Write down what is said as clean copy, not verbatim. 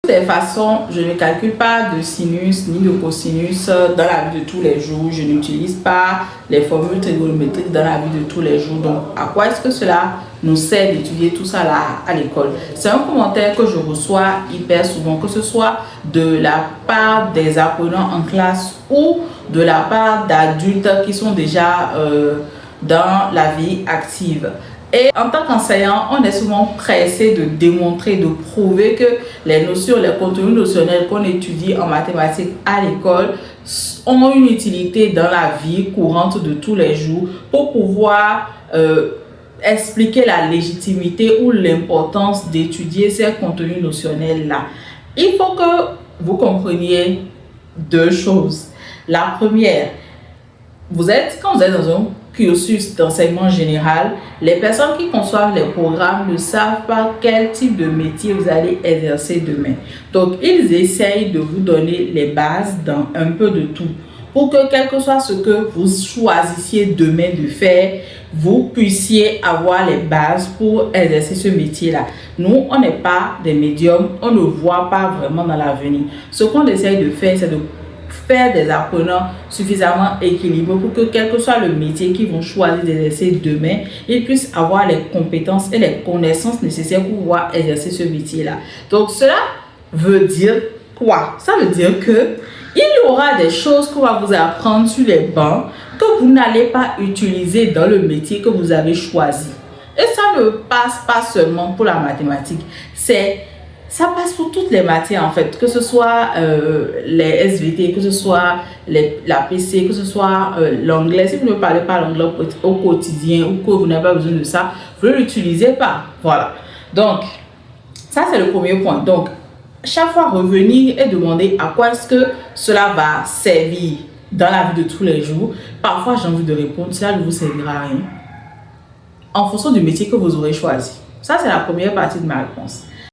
De toute façon, je ne calcule pas de sinus ni de cosinus dans la vie de tous les jours. Je n'utilise pas les formules trigonométriques dans la vie de tous les jours. Donc, à quoi est-ce que cela nous sert d'étudier tout ça là à l'école? C'est un commentaire que je reçois hyper souvent, que ce soit de la part des apprenants en classe ou de la part d'adultes qui sont déjà dans la vie active. Et en tant qu'enseignant, on est souvent pressé de démontrer, de prouver que les notions, les contenus notionnels qu'on étudie en mathématiques à l'école ont une utilité dans la vie courante de tous les jours pour pouvoir expliquer la légitimité ou l'importance d'étudier ces contenus notionnels-là. Il faut que vous compreniez deux choses. La première, quand vous êtes dans un cursus d'enseignement général, les personnes qui conçoivent les programmes ne savent pas quel type de métier vous allez exercer demain. Donc, ils essayent de vous donner les bases dans un peu de tout pour que quel que soit ce que vous choisissiez demain de faire, vous puissiez avoir les bases pour exercer ce métier-là. Nous, on n'est pas des médiums, on ne voit pas vraiment dans l'avenir. Ce qu'on essaye de faire, c'est de faire des apprenants suffisamment équilibrés pour que quel que soit le métier qu'ils vont choisir d'exercer demain, ils puissent avoir les compétences et les connaissances nécessaires pour pouvoir exercer ce métier-là. Donc, cela veut dire quoi? Ça veut dire que il y aura des choses qu'on va vous apprendre sur les bancs que vous n'allez pas utiliser dans le métier que vous avez choisi. Et ça ne passe pas seulement pour la mathématique, ça passe pour toutes les matières en fait, que ce soit les SVT, que ce soit la PC, que ce soit l'anglais. Si vous ne parlez pas l'anglais au quotidien ou que vous n'avez pas besoin de ça, vous ne l'utilisez pas. Voilà. Donc, ça c'est le premier point. Donc, chaque fois revenir et demander à quoi est-ce que cela va servir dans la vie de tous les jours. Parfois, j'ai envie de répondre, cela ne vous servira à rien en fonction du métier que vous aurez choisi. Ça, c'est la première partie de ma réponse.